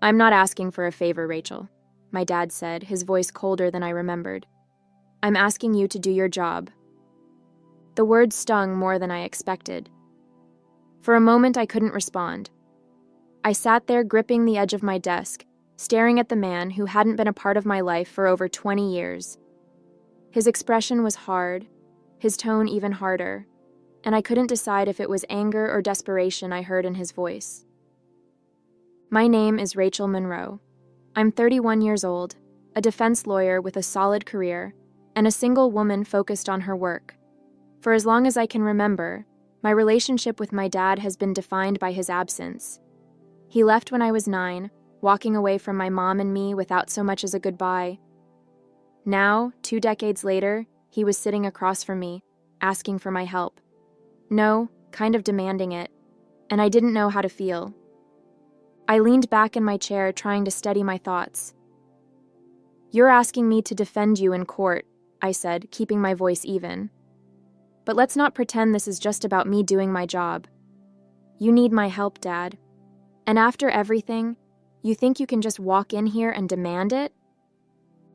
"I'm not asking for a favor, Rachel," my dad said, his voice colder than I remembered. "I'm asking you to do your job." The words stung more than I expected. For a moment, I couldn't respond. I sat there gripping the edge of my desk, staring at the man who hadn't been a part of my life for over 20 years. His expression was hard, his tone even harder, and I couldn't decide if it was anger or desperation I heard in his voice. "My name is Rachel Monroe. I'm 31 years old, a defense lawyer with a solid career, and a single woman focused on her work. For as long as I can remember, my relationship with my dad has been defined by his absence. He left when I was 9, walking away from my mom and me without so much as a goodbye. Now, 2 decades later, he was sitting across from me, asking for my help. No, kind of demanding it, and I didn't know how to feel. I leaned back in my chair, trying to steady my thoughts. "You're asking me to defend you in court," I said, keeping my voice even. "But let's not pretend this is just about me doing my job. You need my help, Dad. And after everything, you think you can just walk in here and demand it?"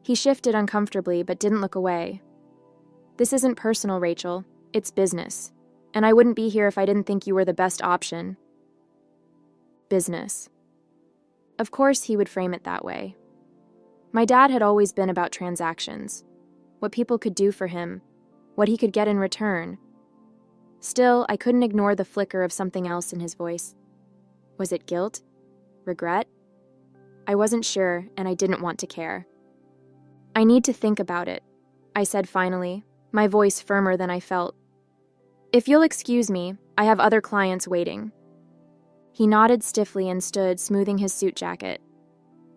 He shifted uncomfortably but didn't look away. "This isn't personal, Rachel. It's business. And I wouldn't be here if I didn't think you were the best option." Business. Of course he would frame it that way. My dad had always been about transactions, what people could do for him, what he could get in return. Still, I couldn't ignore the flicker of something else in his voice. Was it guilt? Regret? I wasn't sure, and I didn't want to care. "I need to think about it," I said finally, my voice firmer than I felt. "If you'll excuse me, I have other clients waiting." He nodded stiffly and stood, smoothing his suit jacket.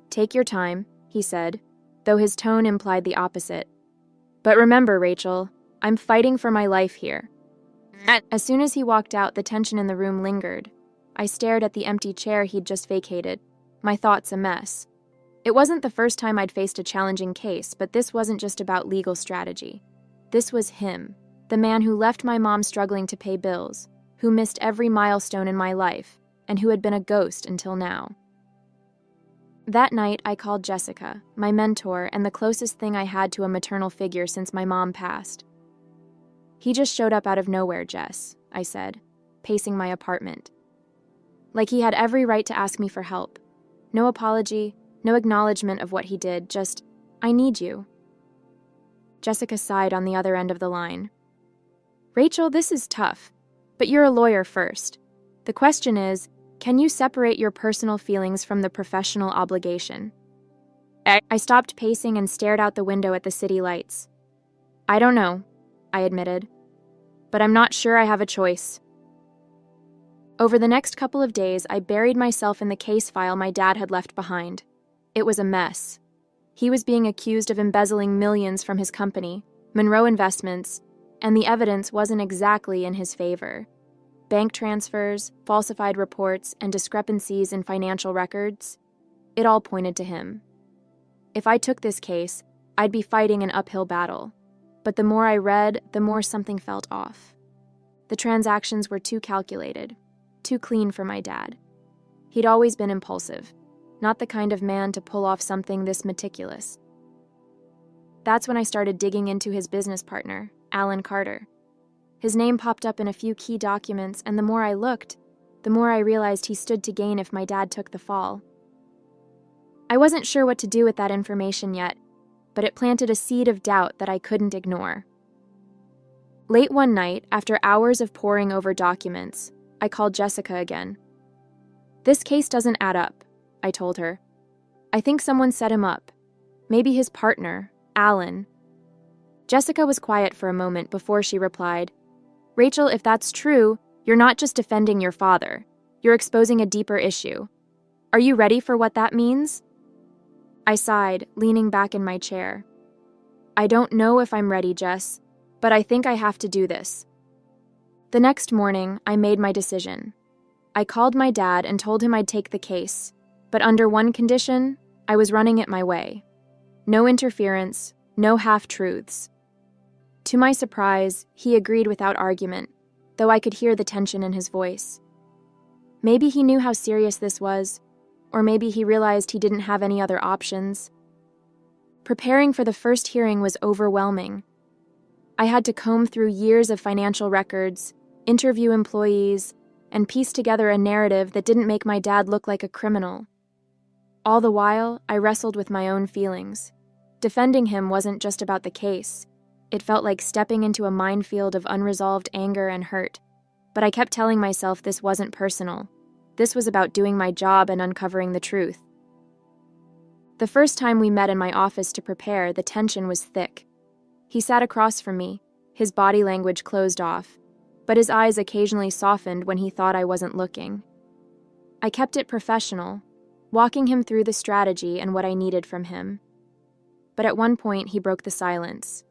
"Take your time," he said, though his tone implied the opposite. "But remember, Rachel, I'm fighting for my life here." As soon as he walked out, the tension in the room lingered. I stared at the empty chair he'd just vacated, my thoughts a mess. It wasn't the first time I'd faced a challenging case, but this wasn't just about legal strategy. This was him, the man who left my mom struggling to pay bills, who missed every milestone in my life, and who had been a ghost until now. That night, I called Jessica, my mentor and the closest thing I had to a maternal figure since my mom passed. "He just showed up out of nowhere, Jess," I said, pacing my apartment. Like he had every right to ask me for help. No apology, no acknowledgement of what he did, just, "I need you." Jessica sighed on the other end of the line. "Rachel, this is tough, but you're a lawyer first. The question is, can you separate your personal feelings from the professional obligation?" I stopped pacing and stared out the window at the city lights. "I don't know," I admitted, "but I'm not sure I have a choice." Over the next couple of days, I buried myself in the case file my dad had left behind. It was a mess. He was being accused of embezzling millions from his company, Monroe Investments, and the evidence wasn't exactly in his favor. Bank transfers, falsified reports, and discrepancies in financial records, it all pointed to him. If I took this case, I'd be fighting an uphill battle. But the more I read, the more something felt off. The transactions were too calculated, too clean for my dad. He'd always been impulsive, not the kind of man to pull off something this meticulous. That's when I started digging into his business partner, Alan Carter. His name popped up in a few key documents, and the more I looked, the more I realized he stood to gain if my dad took the fall. I wasn't sure what to do with that information yet, but it planted a seed of doubt that I couldn't ignore. Late one night, after hours of poring over documents, I called Jessica again. "This case doesn't add up," I told her. "I think someone set him up. Maybe his partner, Alan." Jessica was quiet for a moment before she replied, "Rachel, if that's true, you're not just defending your father. You're exposing a deeper issue. Are you ready for what that means?" I sighed, leaning back in my chair. "I don't know if I'm ready, Jess, but I think I have to do this." The next morning, I made my decision. I called my dad and told him I'd take the case, but under one condition, I was running it my way. No interference, no half-truths. To my surprise, he agreed without argument, though I could hear the tension in his voice. Maybe he knew how serious this was. Or maybe he realized he didn't have any other options. Preparing for the first hearing was overwhelming. I had to comb through years of financial records, interview employees, and piece together a narrative that didn't make my dad look like a criminal. All the while, I wrestled with my own feelings. Defending him wasn't just about the case. It felt like stepping into a minefield of unresolved anger and hurt. But I kept telling myself this wasn't personal. This was about doing my job and uncovering the truth. The first time we met in my office to prepare, the tension was thick. He sat across from me, his body language closed off, but his eyes occasionally softened when he thought I wasn't looking. I kept it professional, walking him through the strategy and what I needed from him. But at one point, he broke the silence.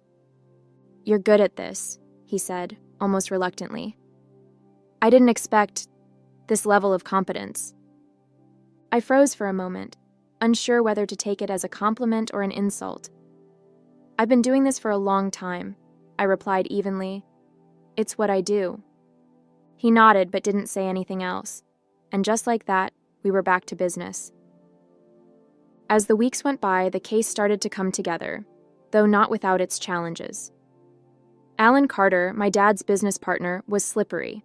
"You're good at this," he said, almost reluctantly. I didn't expect this level of competence. I froze for a moment, unsure whether to take it as a compliment or an insult. "I've been doing this for a long time," I replied evenly. "It's what I do." He nodded but didn't say anything else, and just like that, we were back to business. As the weeks went by, the case started to come together, though not without its challenges. Alan Carter, my dad's business partner, was slippery.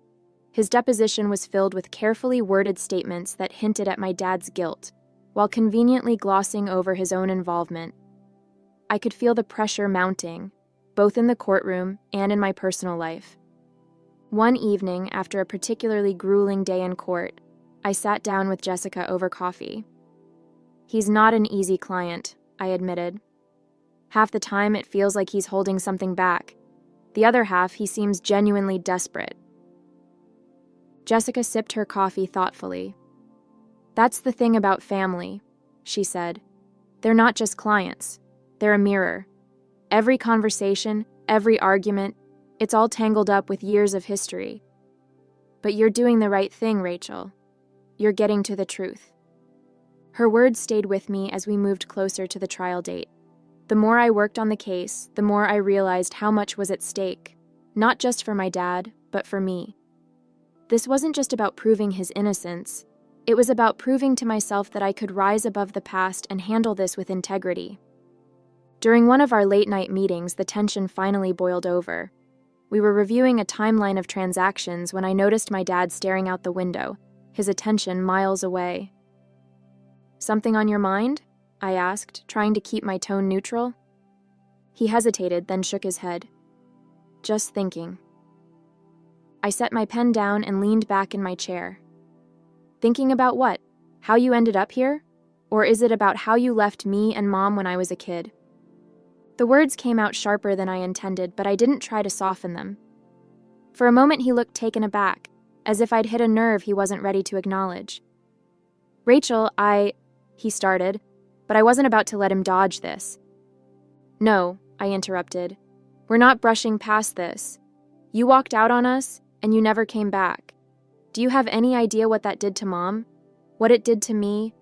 His deposition was filled with carefully worded statements that hinted at my dad's guilt, while conveniently glossing over his own involvement. I could feel the pressure mounting, both in the courtroom and in my personal life. One evening, after a particularly grueling day in court, I sat down with Jessica over coffee. "He's not an easy client," I admitted. "Half the time it feels like he's holding something back. The other half, he seems genuinely desperate." Jessica sipped her coffee thoughtfully. "That's the thing about family," she said. "They're not just clients. They're a mirror. Every conversation, every argument, it's all tangled up with years of history. But you're doing the right thing, Rachel. You're getting to the truth." Her words stayed with me as we moved closer to the trial date. The more I worked on the case, the more I realized how much was at stake, not just for my dad, but for me. This wasn't just about proving his innocence. It was about proving to myself that I could rise above the past and handle this with integrity. During one of our late-night meetings, the tension finally boiled over. We were reviewing a timeline of transactions when I noticed my dad staring out the window, his attention miles away. "Something on your mind?" I asked, trying to keep my tone neutral. He hesitated, then shook his head. "Just thinking." I set my pen down and leaned back in my chair. "Thinking about what? How you ended up here? Or is it about how you left me and Mom when I was a kid?" The words came out sharper than I intended, but I didn't try to soften them. For a moment he looked taken aback, as if I'd hit a nerve he wasn't ready to acknowledge. "Rachel, he started, but I wasn't about to let him dodge this. "No," I interrupted. "We're not brushing past this. You walked out on us, and you never came back. Do you have any idea what that did to Mom? What it did to me?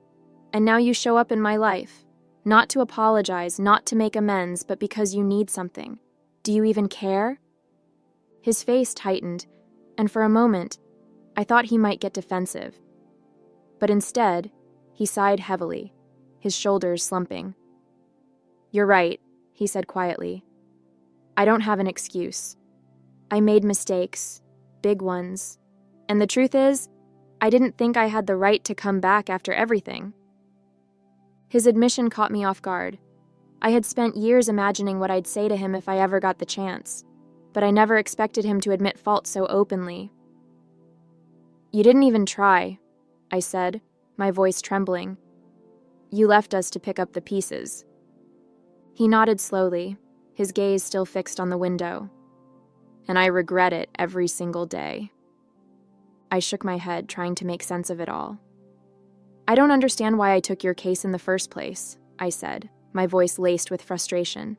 And now you show up in my life. Not to apologize, not to make amends, but because you need something. Do you even care?" His face tightened, and for a moment, I thought he might get defensive. But instead, he sighed heavily, his shoulders slumping. "You're right," he said quietly. "I don't have an excuse. I made mistakes, big ones. And the truth is, I didn't think I had the right to come back after everything." His admission caught me off guard. I had spent years imagining what I'd say to him if I ever got the chance, but I never expected him to admit fault so openly. "You didn't even try," I said, my voice trembling. "You left us to pick up the pieces." He nodded slowly, his gaze still fixed on the window. "And I regret it every single day." I shook my head, trying to make sense of it all. "I don't understand why I took your case in the first place," I said, my voice laced with frustration.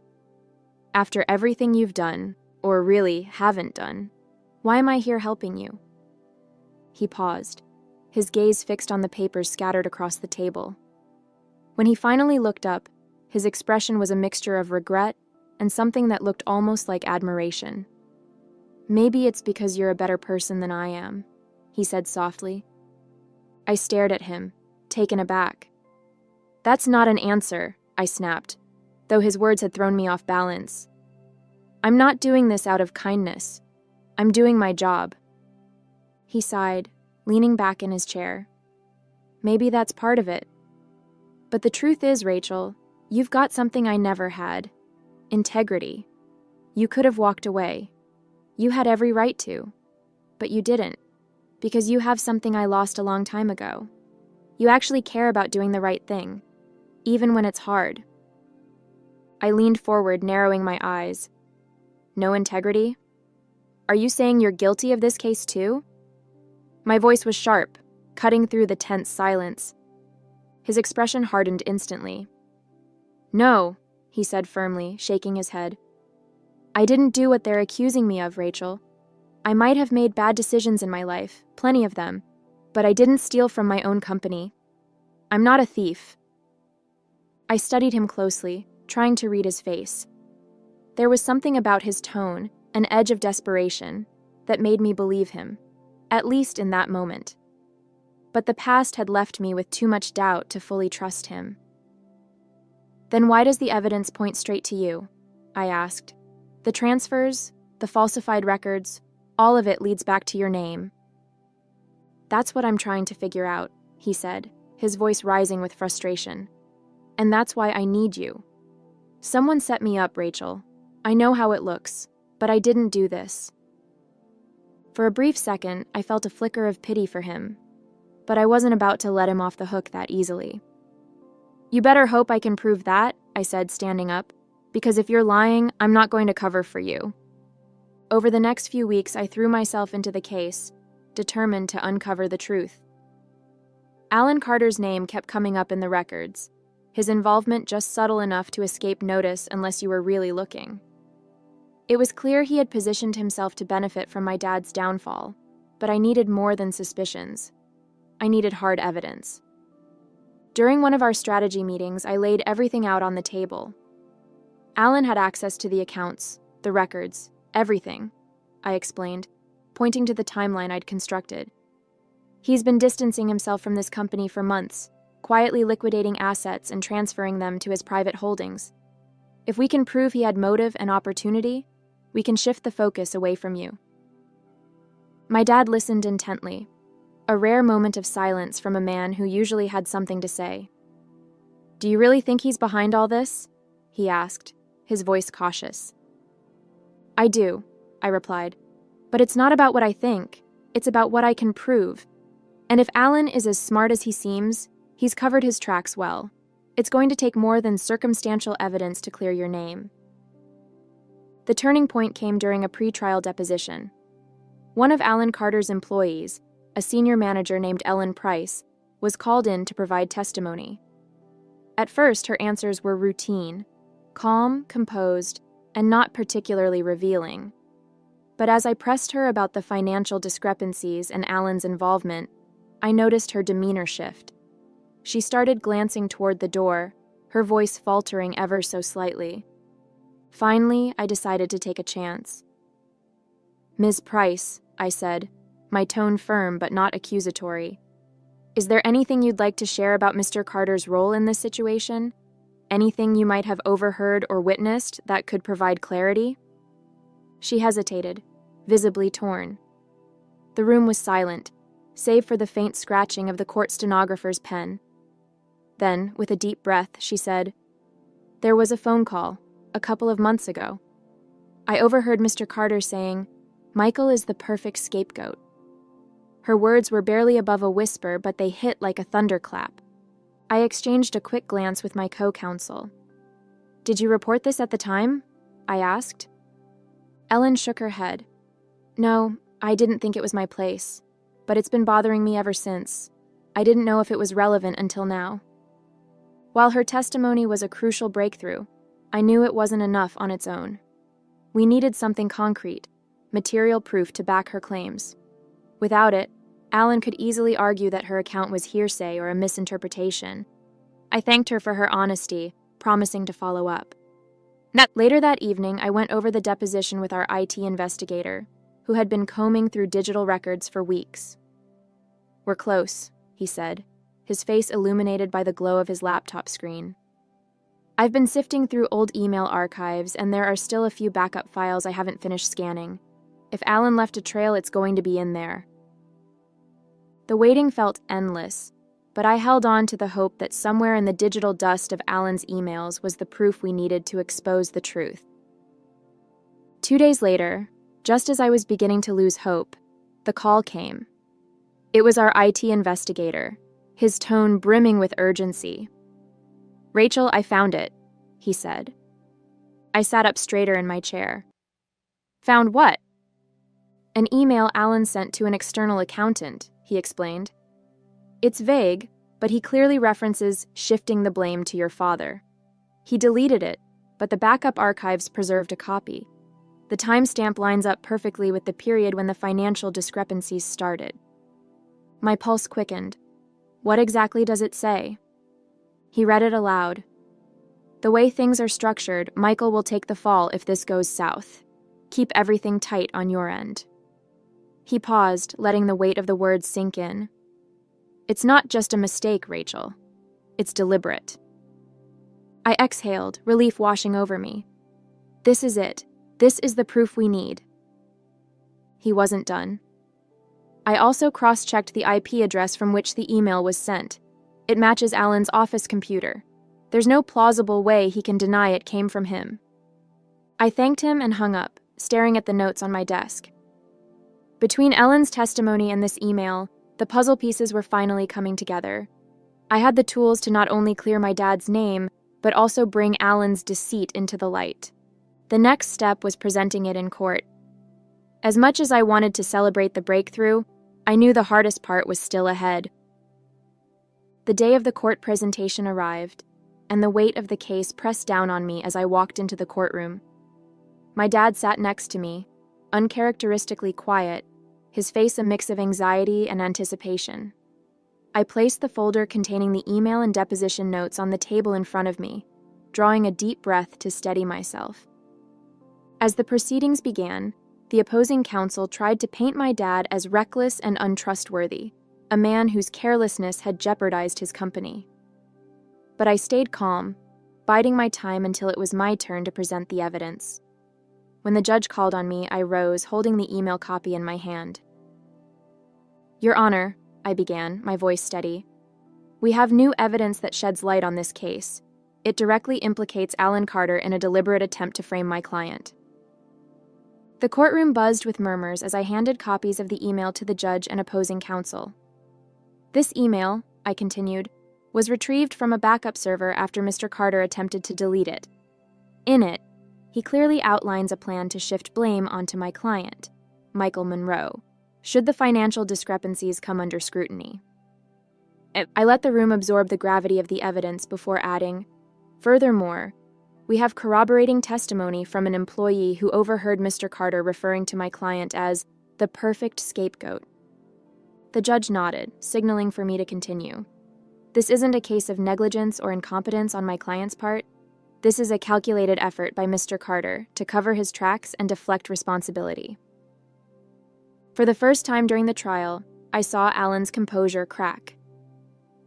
"After everything you've done, or really haven't done, why am I here helping you?" He paused, his gaze fixed on the papers scattered across the table. When he finally looked up, his expression was a mixture of regret and something that looked almost like admiration. "Maybe it's because you're a better person than I am," he said softly. I stared at him, taken aback. "That's not an answer," I snapped, though his words had thrown me off balance. "I'm not doing this out of kindness. I'm doing my job." He sighed, leaning back in his chair. "Maybe that's part of it. But the truth is, Rachel, you've got something I never had. Integrity. You could have walked away. You had every right to. But you didn't, because you have something I lost a long time ago. You actually care about doing the right thing, even when it's hard." I leaned forward, narrowing my eyes. "No integrity? Are you saying you're guilty of this case too?" My voice was sharp, cutting through the tense silence. His expression hardened instantly. "No," he said firmly, shaking his head. "I didn't do what they're accusing me of, Rachel. I might have made bad decisions in my life, plenty of them, but I didn't steal from my own company. I'm not a thief." I studied him closely, trying to read his face. There was something about his tone, an edge of desperation, that made me believe him, at least in that moment. But the past had left me with too much doubt to fully trust him. "Then why does the evidence point straight to you?" I asked. "The transfers, the falsified records, all of it leads back to your name." "That's what I'm trying to figure out," he said, his voice rising with frustration. "And that's why I need you. Someone set me up, Rachel. I know how it looks, but I didn't do this." For a brief second, I felt a flicker of pity for him, but I wasn't about to let him off the hook that easily. "You better hope I can prove that," I said, standing up, "because if you're lying, I'm not going to cover for you." Over the next few weeks, I threw myself into the case, determined to uncover the truth. Alan Carter's name kept coming up in the records, his involvement just subtle enough to escape notice unless you were really looking. It was clear he had positioned himself to benefit from my dad's downfall, but I needed more than suspicions. I needed hard evidence. During one of our strategy meetings, I laid everything out on the table. Alan had access to the accounts, the records, everything, I explained, pointing to the timeline I'd constructed. He's been distancing himself from this company for months, quietly liquidating assets and transferring them to his private holdings. If we can prove he had motive and opportunity, we can shift the focus away from you. My dad listened intently, a rare moment of silence from a man who usually had something to say. "Do you really think he's behind all this?" he asked, his voice cautious. "I do," I replied. "But it's not about what I think, it's about what I can prove. And if Alan is as smart as he seems, he's covered his tracks well. It's going to take more than circumstantial evidence to clear your name." The turning point came during a pre-trial deposition. One of Alan Carter's employees, a senior manager named Ellen Price, was called in to provide testimony. At first, her answers were routine, calm, composed, and not particularly revealing. But as I pressed her about the financial discrepancies and Alan's involvement, I noticed her demeanor shift. She started glancing toward the door, her voice faltering ever so slightly. Finally, I decided to take a chance. "Ms. Price," I said, my tone firm but not accusatory, "is there anything you'd like to share about Mr. Carter's role in this situation? Anything you might have overheard or witnessed that could provide clarity?" She hesitated, visibly torn. The room was silent, save for the faint scratching of the court stenographer's pen. Then, with a deep breath, she said, "There was a phone call, a couple of months ago. I overheard Mr. Carter saying, 'Michael is the perfect scapegoat.'" Her words were barely above a whisper, but they hit like a thunderclap. I exchanged a quick glance with my co-counsel. "Did you report this at the time?" I asked. Ellen shook her head. "No, I didn't think it was my place, but it's been bothering me ever since. I didn't know if it was relevant until now." While her testimony was a crucial breakthrough, I knew it wasn't enough on its own. We needed something concrete, material proof to back her claims. Without it, Alan could easily argue that her account was hearsay or a misinterpretation. I thanked her for her honesty, promising to follow up. Later that evening, I went over the deposition with our IT investigator, who had been combing through digital records for weeks. "We're close," he said, his face illuminated by the glow of his laptop screen. I've been sifting through old email archives, and there are still a few backup files I haven't finished scanning. If Alan left a trail, it's going to be in there. The waiting felt endless, but I held on to the hope that somewhere in the digital dust of Alan's emails was the proof we needed to expose the truth. 2 days later, just as I was beginning to lose hope, the call came. It was our IT investigator, his tone brimming with urgency. "Rachel, I found it," he said. I sat up straighter in my chair. "Found what?" "An email Alan sent to an external accountant," he explained. "It's vague, but he clearly references shifting the blame to your father. He deleted it, but the backup archives preserved a copy. The timestamp lines up perfectly with the period when the financial discrepancies started." My pulse quickened. "What exactly does it say?" He read it aloud. "The way things are structured, Michael will take the fall if this goes south. Keep everything tight on your end." He paused, letting the weight of the words sink in. "It's not just a mistake, Rachel. It's deliberate." I exhaled, relief washing over me. This is it. This is the proof we need. He wasn't done. I also cross-checked the IP address from which the email was sent. It matches Alan's office computer. There's no plausible way he can deny it came from him. I thanked him and hung up, staring at the notes on my desk. Between Ellen's testimony and this email, the puzzle pieces were finally coming together. I had the tools to not only clear my dad's name, but also bring Alan's deceit into the light. The next step was presenting it in court. As much as I wanted to celebrate the breakthrough, I knew the hardest part was still ahead. The day of the court presentation arrived, and the weight of the case pressed down on me as I walked into the courtroom. My dad sat next to me, uncharacteristically quiet, his face a mix of anxiety and anticipation. I placed the folder containing the email and deposition notes on the table in front of me, drawing a deep breath to steady myself. As the proceedings began, the opposing counsel tried to paint my dad as reckless and untrustworthy, a man whose carelessness had jeopardized his company. But I stayed calm, biding my time until it was my turn to present the evidence. When the judge called on me, I rose, holding the email copy in my hand. "Your Honor," I began, my voice steady, "we have new evidence that sheds light on this case. It directly implicates Alan Carter in a deliberate attempt to frame my client." The courtroom buzzed with murmurs as I handed copies of the email to the judge and opposing counsel. "This email," I continued, "was retrieved from a backup server after Mr. Carter attempted to delete it. In it, he clearly outlines a plan to shift blame onto my client, Michael Monroe, should the financial discrepancies come under scrutiny." I let the room absorb the gravity of the evidence before adding, "Furthermore, we have corroborating testimony from an employee who overheard Mr. Carter referring to my client as the perfect scapegoat." The judge nodded, signaling for me to continue. "This isn't a case of negligence or incompetence on my client's part. This is a calculated effort by Mr. Carter to cover his tracks and deflect responsibility." For the first time during the trial, I saw Alan's composure crack.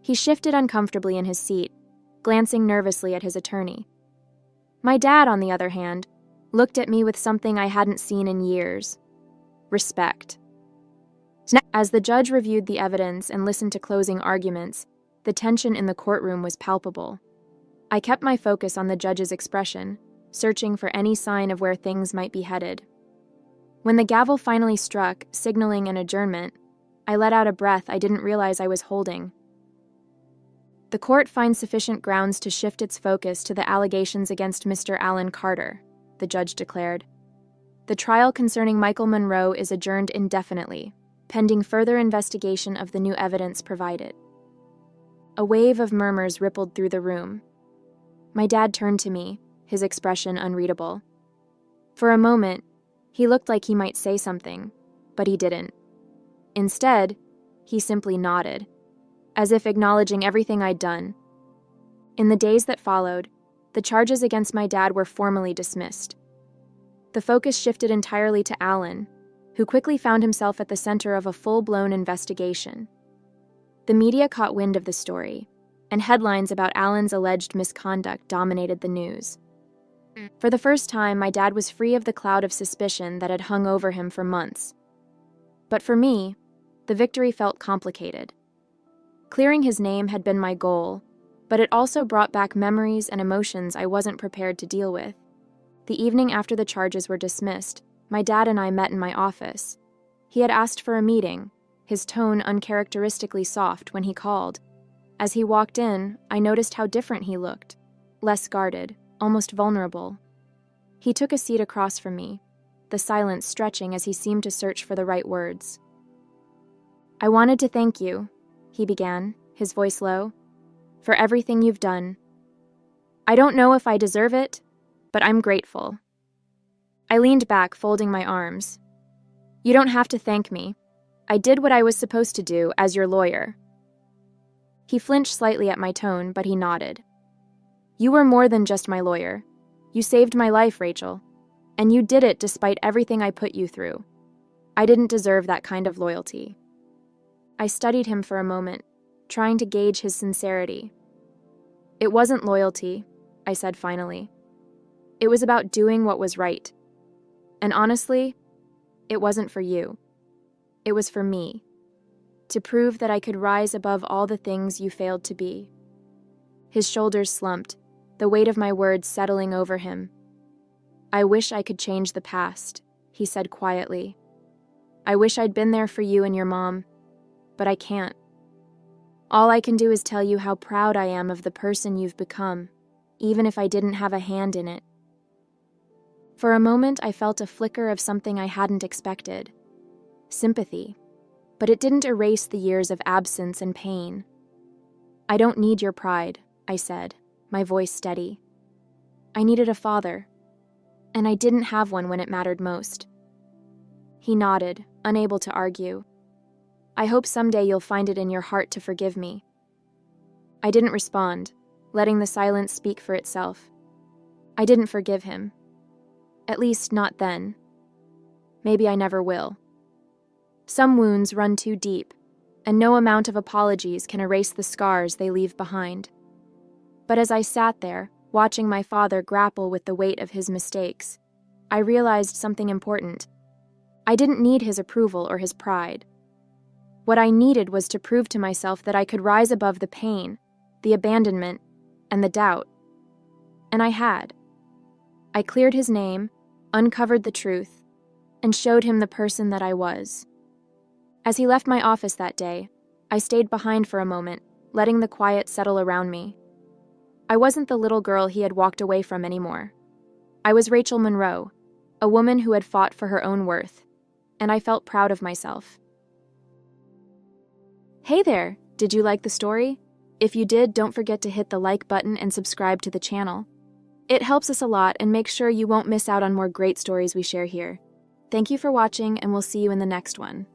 He shifted uncomfortably in his seat, glancing nervously at his attorney. My dad, on the other hand, looked at me with something I hadn't seen in years: respect. As the judge reviewed the evidence and listened to closing arguments, the tension in the courtroom was palpable. I kept my focus on the judge's expression, searching for any sign of where things might be headed. When the gavel finally struck, signaling an adjournment, I let out a breath I didn't realize I was holding. "The court finds sufficient grounds to shift its focus to the allegations against Mr. Alan Carter," the judge declared. "The trial concerning Michael Monroe is adjourned indefinitely, pending further investigation of the new evidence provided." A wave of murmurs rippled through the room. My dad turned to me, his expression unreadable. For a moment, he looked like he might say something, but he didn't. Instead, he simply nodded, as if acknowledging everything I'd done. In the days that followed, the charges against my dad were formally dismissed. The focus shifted entirely to Alan, who quickly found himself at the center of a full-blown investigation. The media caught wind of the story, and headlines about Alan's alleged misconduct dominated the news. For the first time, my dad was free of the cloud of suspicion that had hung over him for months. But for me, the victory felt complicated. Clearing his name had been my goal, but it also brought back memories and emotions I wasn't prepared to deal with. The evening after the charges were dismissed, my dad and I met in my office. He had asked for a meeting, his tone uncharacteristically soft when he called. As he walked in, I noticed how different he looked, less guarded, almost vulnerable. He took a seat across from me, the silence stretching as he seemed to search for the right words. "I wanted to thank you," he began, his voice low, "for everything you've done. I don't know if I deserve it, but I'm grateful." I leaned back, folding my arms. "You don't have to thank me. I did what I was supposed to do as your lawyer." He flinched slightly at my tone, but he nodded. "You were more than just my lawyer. You saved my life, Rachel. And you did it despite everything I put you through. I didn't deserve that kind of loyalty." I studied him for a moment, trying to gauge his sincerity. "It wasn't loyalty," I said finally. "It was about doing what was right. And honestly, it wasn't for you. It was for me. To prove that I could rise above all the things you failed to be." His shoulders slumped, the weight of my words settling over him. "I wish I could change the past," he said quietly. "I wish I'd been there for you and your mom, but I can't. All I can do is tell you how proud I am of the person you've become, even if I didn't have a hand in it." For a moment, I felt a flicker of something I hadn't expected. Sympathy. But it didn't erase the years of absence and pain. "I don't need your pride," I said, my voice steady. "I needed a father, and I didn't have one when it mattered most." He nodded, unable to argue. "I hope someday you'll find it in your heart to forgive me." I didn't respond, letting the silence speak for itself. I didn't forgive him. At least not then. Maybe I never will. Some wounds run too deep, and no amount of apologies can erase the scars they leave behind. But as I sat there, watching my father grapple with the weight of his mistakes, I realized something important. I didn't need his approval or his pride. What I needed was to prove to myself that I could rise above the pain, the abandonment, and the doubt. And I had. I cleared his name, uncovered the truth, and showed him the person that I was. As he left my office that day, I stayed behind for a moment, letting the quiet settle around me. I wasn't the little girl he had walked away from anymore. I was Rachel Monroe, a woman who had fought for her own worth, and I felt proud of myself. Hey there! Did you like the story? If you did, don't forget to hit the like button and subscribe to the channel. It helps us a lot and makes sure you won't miss out on more great stories we share here. Thank you for watching, and we'll see you in the next one.